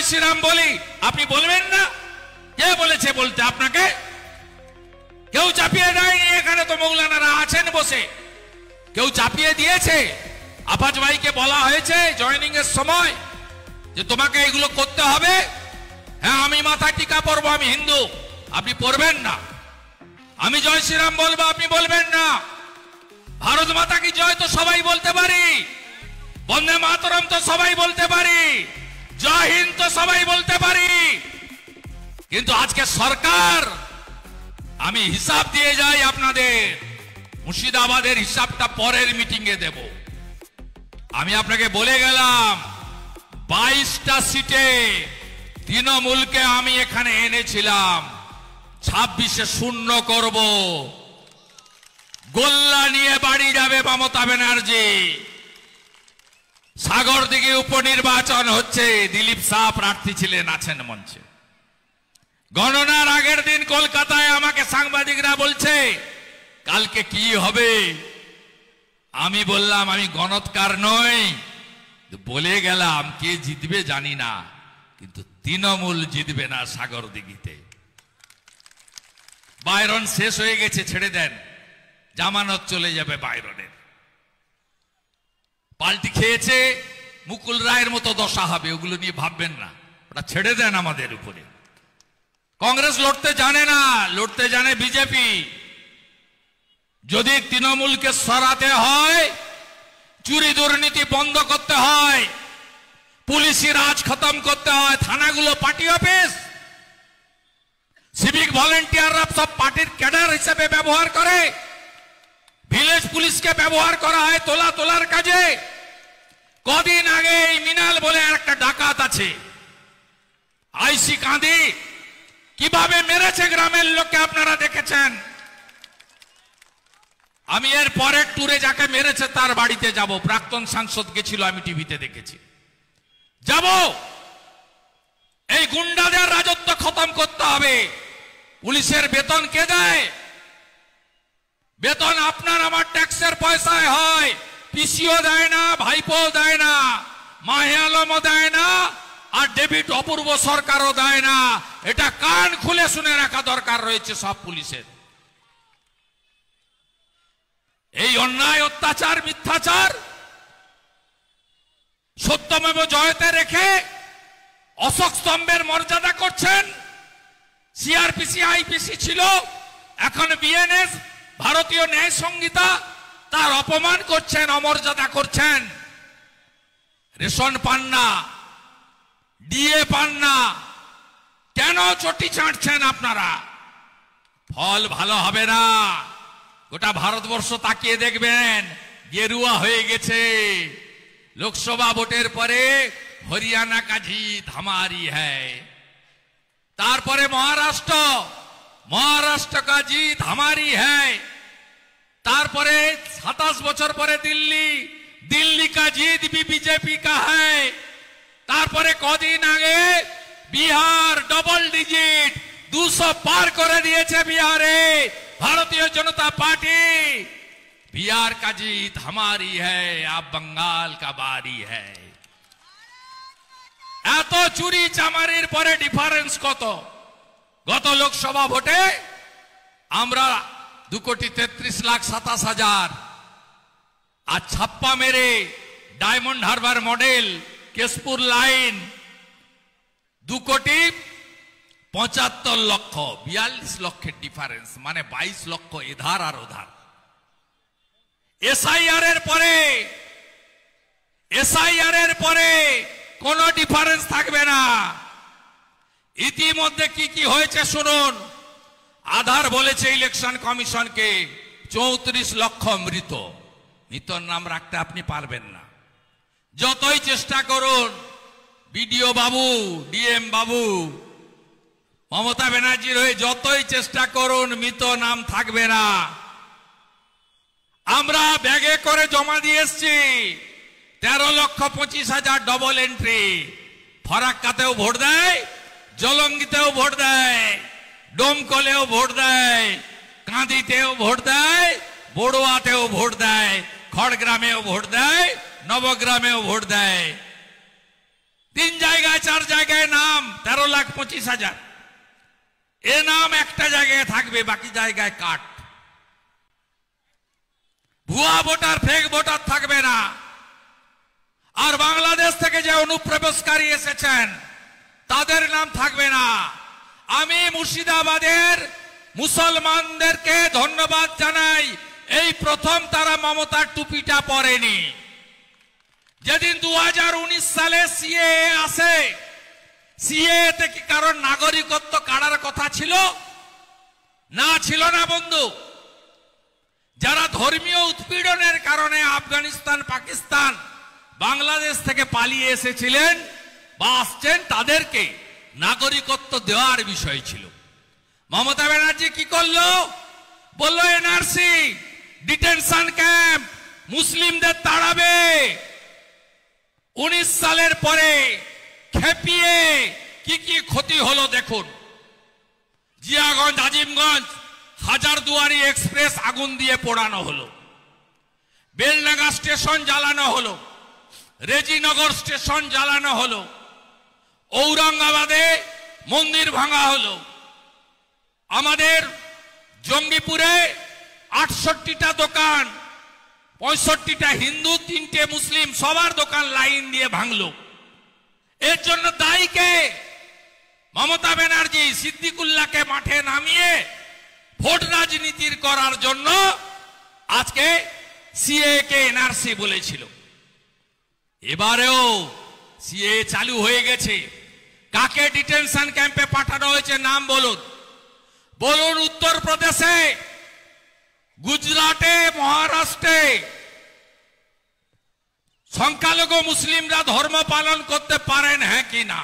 শ্রীরাম বলি, আপনি বলবেন না? কে বলেছে বলতে আপনাকে? কেউ চাপিয়ে দেয়নি, এখানে তো মৌলানারা আছেন বসে। কেউ চাপিয়ে দিয়েছে? আফাজ ভাইকে বলা হয়েছে জয়েনিং এর সময় যে তোমাকে এগুলো করতে হবে? হ্যাঁ, আমি মাথায় টিকা পরবো, আমি হিন্দু, আপনি পরবেন না। আমি জয় শ্রীরাম বলবো, আপনি বলবেন না। ভারত মাতা কি জয় তো সবাই বলতে পারি, বন্দে মাতরম তো সবাই বলতে পারি, জয় হিন্দ তো সবাই বলতে পারি। কিন্তু আজকে সরকার, আমি হিসাব দিয়ে যাই আপনাদের, মুর্শিদাবাদের হিসাবটা পরের মিটিং এ দেব। আমি আপনাকে বলে গেলাম 22টা সিটে তৃণমূলকে আমি এখানে এনেছিলাম, 26-এ শূন্য করব। গোল্লা নিয়ে বাড়ি যাবে মমতা ব্যানার্জি। সাগরদিঘি উপনির্বাচন হচ্ছে, দিলীপ শাহ প্রার্থী ছিলেন, আছেন মঞ্চে। গণনার আগের দিন কলকাতায় আমাকে সাংবাদিকরা বলছে কালকে কি হবে। আমি বললাম আমি গণৎকার নই, বলে গেলাম কে জিতবে জানি না, কিন্তু তৃণমূল জিতবে না সাগরদিঘিতে। বাইরন শেষ হয়ে গেছে, ছেড়ে দেন, জামানত চলে যাবে বাইরনের। পাল্টি খেয়েছে, মুকুল রায়ের মতো দশা হবে, ওগুলো নিয়ে ভাববেন না, ওটা ছেড়ে দেন আমাদের উপরে। কংগ্রেস লড়তে জানে না, লড়তে জানে বিজেপি। যদি তৃণমূলকে সরাতে হয়, চুরি দুর্নীতি বন্ধ করতে হয়, পুলিশি রাজ খতম করতে হয়, থানাগুলো পার্টি অফিস, সিভিক ভলেন্টিয়াররা সব পার্টির ক্যাডার হিসেবে ব্যবহার করে, ভিলেজ পুলিশকে ব্যবহার করা হয় তোলার কাজে। কদিন আগে এই মিনাল বলে একটা ডাকাত আছে, আইসি কাঁদি কিভাবে মেরেছে গ্রামের লোককে আপনারা দেখেছেন। আমি এর পরের ট্যুরে যাকে মেরেছে তার বাড়িতে যাব, প্রাক্তন সাংসদ গেছিল, আমি টিভিতে দেখেছি, যাব। এই গুন্ডাদের রাজত্ব খতম করতে হবে। পুলিশের বেতন কে দেয়? বেতন আপনার আমার ট্যাক্সের পয়সায় হয়। পিসিও দেয় না, ভাইপো দেয় না, মাহে আলমও দেয় না, আর ডেভিড অপূর্ব সরকারও দেয় না। এটা কান খুলে শুনে রাখা দরকার রয়েছে সব পুলিশের। এই অন্যায়, অত্যাচার, মিথ্যাচার সত্যমেব জয়তে রেখে অশোক স্তম্ভের মর্যাদা করছেন। সিআরপিসি আইপিসি ছিল, এখন বিএনএস, ভারতীয় ন্যায় সংহিতা, তার অপমান করছেন, অমর্যাদা করছেন। রেশন পান না, ডিএ পান না, কেন চটি চাটছেন আপনারা? ফল ভালো হবে না। গোটা ভারতবর্ষ তাকিয়ে দেখবেন, গেরুয়া হয়ে গেছে। লোকসভা ভোটের পরে হরিয়ানা কা জিত হামারি হ্যায়, তারপরে মহারাষ্ট্র কা জিত হামারি হ্যায়, তারপরে 27 বছর পরে দিল্লি কা জিত ভি বিজেপি কা হ্যায়, তারপরে কদিন আগে বিহার ডবল ডিজিট 200 পার করে দিয়েছে বিহারে ভারতীয় জনতা পার্টি। बिहार का जीत हमारी है, अब बंगाल का बारी है। এত চুরি চামারির পরে ডিফারেন্স কত? গত লোকসভা ভোটে আমরা 2,33,27,000, আর ছাপ্পা মেরে diamond Harbour model Keshpur line 2,75,00,000, 42 লক্ষের ডিফারেন্স, মানে 22 লক্ষ এধার আর ওধার। এসআইআর এর পরে কোন ডিফারেন্স থাকবে না। ইতিমধ্যে কি কি হয়েছে শুনুন। আধার বলেছে ইলেকশন কমিশনকে 34 লক্ষ মৃতর নাম রাখতে আপনি পারবেন না, যতই চেষ্টা করুন। বিডিও বাবু, ডিএম বাবু, মমতা ব্যানার্জির হয়ে যতই চেষ্টা করুন, মৃত নাম থাকবে না। আমরা ব্যাগে করে জমা দিয়ে এসছি 13,25,000 ডবল এন্ট্রি। ফরাক্কাতেও ভোট দেয়, জলঙ্গিতেও ভোট দেয়, ডোমকলেও ভোট দেয়, কাঁদিতেও ভোট দেয়, বড়ুয়াতেও ভোট দেয়, খড়গ্রামেও ভোট দেয়, নবগ্রামেও ভোট দেয়। 3 জায়গায় 4 জায়গায় না 1,25,000 এ নাম একটা জায়গায় থাকবে, বাকি জায়গায় কাট। ভুয়া ভোটার, ফেক ভোটার থাকবে না। আর বাংলাদেশ থেকে যে অনুপ্রবেশকারী এসেছেন তাদের নাম থাকবে না। আমি মুর্শিদাবাদের মুসলমানদেরকে ধন্যবাদ জানাই, এই প্রথম তারা মমতার টুপিটা পরেনি। যেদিন 2019 সালে সিএএ আসে, সিএএ তে কি কারণ নাগরিকত্ব কাড়ার কথা ছিল? না, ছিল না বন্ধু। যারা ধর্মীয় উৎপীড়নের কারণে আফগানিস্তান, পাকিস্তান, বাংলাদেশ থেকে পালিয়ে এসেছিলেন বা আসছেন, তাদেরকে নাগরিকত্ব দেওয়ার বিষয় ছিল। মমতা ব্যানার্জি কি করলো? বলল এনআরসি, ডিটেনশন ক্যাম্প, মুসলিমদের তাড়াবে। 19 সালের পরে খেপিয়ে কি কি ক্ষতি হলো দেখুন। জিয়াগঞ্জ, আজিমগঞ্জ, হাজারদুয়ারি এক্সপ্রেস আগুন দিয়ে পোড়ানো হলো, বেলডাঙ্গা স্টেশন জ্বালানো হলো, রেজিনগর স্টেশন জ্বালানো হলো, ঔরঙ্গাবাদে মন্দির ভাঙা হলো, আমাদের জঙ্গিপুরে 68টা দোকান, 65টা হিন্দু, 3টে মুসলিম, সবার দোকান লাইন দিয়ে ভাঙলো। এর জন্য দায়ী কে? মমতা ব্যানার্জি সিদ্দিকুল্লাহকে মাঠে নামিয়ে ভোট রাজনীতির করার জন্য আজকে সিএএ কে এনআরসি বলেছিল। এবারেও সিএএ চালু হয়ে গেছে। কাকে ডিটেনশন ক্যাম্পে পাঠানো হয়েছে নাম বলুন। বলুন উত্তরপ্রদেশে, গুজরাটে, মহারাষ্ট্রে সংখ্যালঘু মুসলিমরা ধর্ম পালন করতে পারেন হ্যাঁ কি না?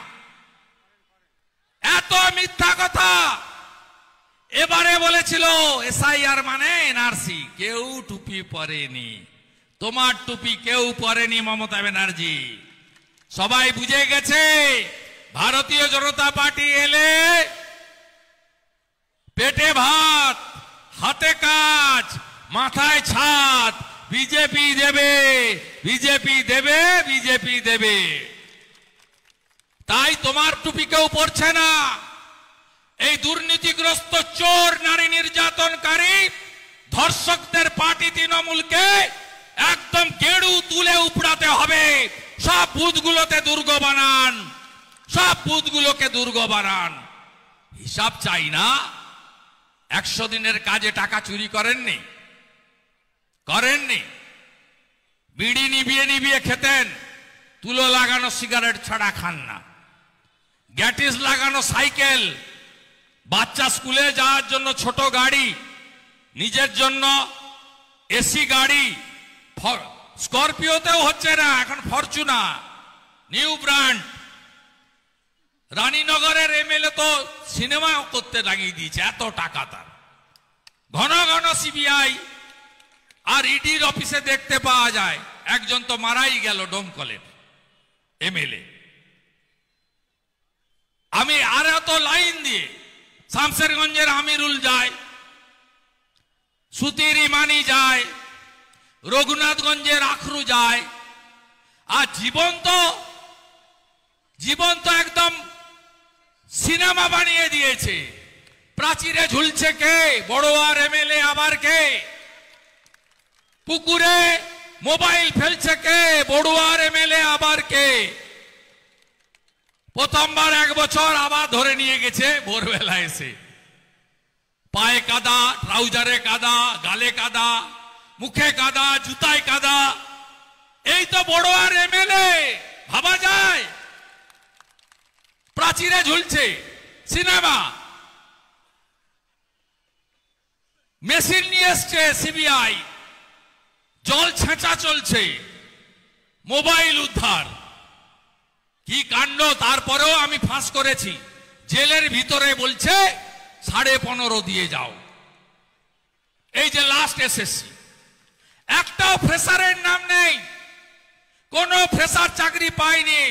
এত মিথ্যা কথা। এবারে বলেছিল এসআইআর মানে এনআরসি, কেউ টুপি পরেনি। তোমার টুপি কেউ পরেনি মমতা ব্যানার্জি। সবাই বুঝে গেছে ভারতীয় জনতা পার্টি এলে পেটে ভাত, হাতে কাজ, মাথায় ছাদ, বিজেপি দেবে, বিজেপি দেবে, বিজেপি দেবে। তাই তোমার টুপি কেউ পরছে না। এই দুর্নীতিগ্রস্ত চোর, নারী নির্যাতনকারী, ধর্ষকদের পার্টি তৃণমূলকে একদম গেড়ু তুলে উপড়াতে হবে। সব বুথগুলোতে দুর্গ বানান, সব বুথগুলোকে দুর্গ বানান। হিসাব চাই না? 100 দিনের কাজে টাকা চুরি করেননি? করেননি? বিড়ি নিভিয়ে নিভিয়ে খেতেন, তুলো লাগানো সিগারেট ছাড়া খান না। গ্যাটিস লাগানো সাইকেল, বাচ্চা স্কুলে যাওয়ার জন্য ছোট গাড়ি, নিজের জন্য এসি গাড়ি, স্করপিওতেও হচ্ছে না, এখন ফরচুনার নিউ ব্র্যান্ড। রানীনগরের এমএলএ তো সিনেমা করতে লাগিয়ে দিয়েছে, এত টাকা তার। ঘন ঘন সিবিআই আর ইডির অফিসে দেখতে পাওয়া যায়। একজন তো মারাই গেল ডোমকলের এমএলএ। আমি আর এত লাইন দিয়ে শামশেরগঞ্জের আমিরুল যায়, সুতির ইমানি যায়, রঘুনাথগঞ্জের আখরু যায়। আর জীবন তো একদম সিনেমা বানিয়ে দিয়েছে। প্রাচীরে ঝুলছে কে? বড়োয়ার এমএলএ আবার কে? পুকুরে মোবাইল ফেলছে কে? বড়ুয়ার এমএলএ আবার কে? প্রথমবার 1 বছর আবার ধরে নিয়ে গেছে ভোরবেলা এসে। পায়ে কাদা, ট্রাউজারে কাদা, গালে কাদা, মুখে কাদা, জুতায় কাদা। এই তো বড়ুয়ার এমএলএ, ভাবা যায়? প্রাচীরে ঝুলছে সিনেমা। মেশিন নিয়ে এসছে সিবিআই, জল ছেঁচা চলছে, মোবাইল উদ্ধার। কি কাণ্ড! তারপরেও আমি ফাঁস করেছি। জেলের ভিতরে বলছে 15.5 দিয়ে যাও। এই যে লাস্ট এসএসসি, একটাও ফ্রেশারের নাম নেই, কোনো ফ্রেশার চাকরি পায়নি।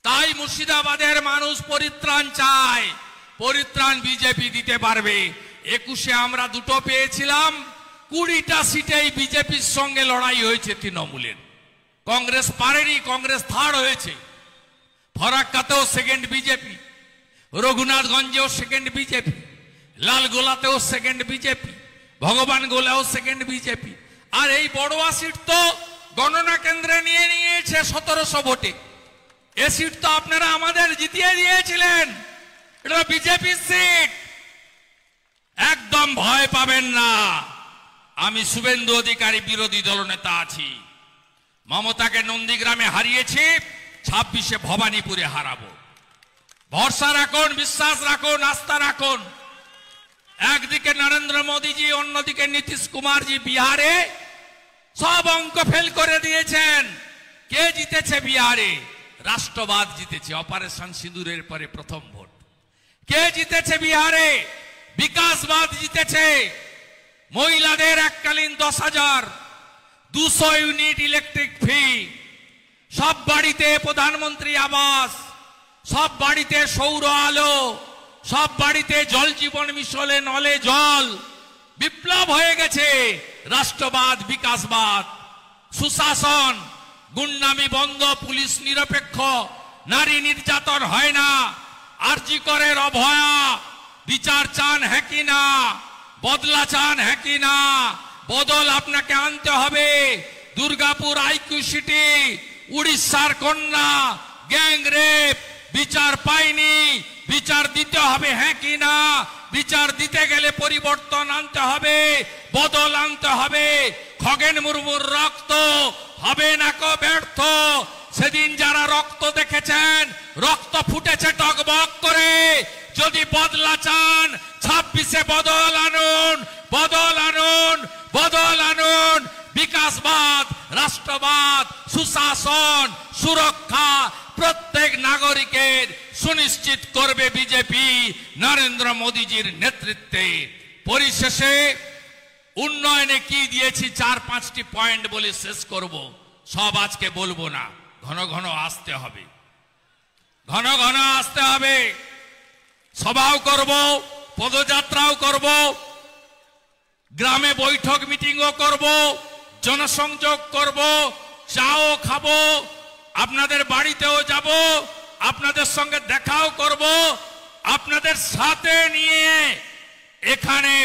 তাই মুর্শিদাবাদের মানুষ পরিত্রাণ চায়। পরিত্রাণ বিজেপি দিতে পারবে। 21-এ আমরা 2টো পেয়েছিলাম, 20টা সিটেই বিজেপির সঙ্গে লড়াই হয়েছে তৃণমূলের। কংগ্রেস পারেনি, কংগ্রেস থার্ড হয়েছে। ফরাক্কাতেও সেকেন্ড বিজেপি, রঘুনাথগঞ্জেও সেকেন্ড বিজেপি, লালগোলাতেও সেকেন্ড বিজেপি, ভগবান গোলাও সেকেন্ড বিজেপি। আর এই বড়ুয়া সিট তো গণনা কেন্দ্রে নিয়ে নিয়েছে 1700 ভোটে। এ সিট তো আপনারা আমাদের জিতিয়ে দিয়েছিলেন, এটা বিজেপি সিট। একদম ভয় পাবেন না, আমি শুভেন্দু অধিকারী বিরোধী দলনেতা আছি। মমতাকে নন্দীগ্রামে হারিয়েছি, 26-এ ভবানীপুরে হারাবো। ভরসা রাখুন, বিশ্বাস রাখুন, আস্থা রাখুন। একদিকে নরেন্দ্র মোদীজি, অন্যদিকে নীতিশ কুমারজি বিহারে সব অঙ্ক ফেল করে দিয়েছেন। কে জিতেছে বিহারে? রাষ্ট্রবাদ জিতেছে, অপারেশন সিঁদুরের পরে প্রথম ভোট। কে জিতেছে বিহারে? বিকাশবাদ জিতেছে। মহিলাদের এককালীন 10,000, 200 ইউনিট ইলেকট্রিক ফ্রি, সব বাড়িতে প্রধানমন্ত্রী আবাস, সব বাড়িতে সৌর আলো, সব বাড়িতে জল জীবন মিশনে নলে জল। বিপ্লব হয়ে গেছে। রাষ্ট্রবাদ, বিকাশবাদ, সুশাসন, গুন্ডামি বন্ধ, পুলিশ নিরপেক্ষ, নারী নির্যাতন হয় না, আরজি করের অভয়া। বিচার চান হ্যাঁ কি না? বদলা চান হ্যাঁ কি না? বদল আপনাকে আনতে হবে। দুর্গাপুর আইকিউ সিটি, উড়িষ্যার কন্যা গ্যাং রেপ, বিচার পায়নি, বিচার দিতে হবে হ্যাঁ কি না? বিচার দিতে গেলে পরিবর্তন আনতে হবে, বদল আনতে হবে। খগেন মুর্মুর রক্ত হবে না কো ব্যর্থ। সেদিন যারা রক্ত দেখেছেন, রক্ত ফুটেছে টকবক করে। যদি বদলা চান, 26-এ বদল আনুন, বদল আনুন, বদল আনুন। বিকাশবাদ, রাষ্ট্রবাদ, সুশাসন, সুরক্ষা প্রত্যেক নাগরিকের সুনিশ্চিত করবে বিজেপি নরেন্দ্র মোদীজির নেতৃত্বে। পরিশেষে উন্নয়নে কি দিয়েছি 4-5টি পয়েন্ট বলে শেষ করব। সব আজকে বলবো না, ঘন ঘন আসতে হবে, ঘন ঘন আসতে হবে। সভাও করব, পদযাত্রাও করব, গ্রামে বৈঠক মিটিংও করব, জনসংযোগ করব, চাও খাবো, আপনাদের বাড়িতেও যাব, আপনাদের সঙ্গে দেখাও করব, আপনাদের সাথে নিয়ে এখানে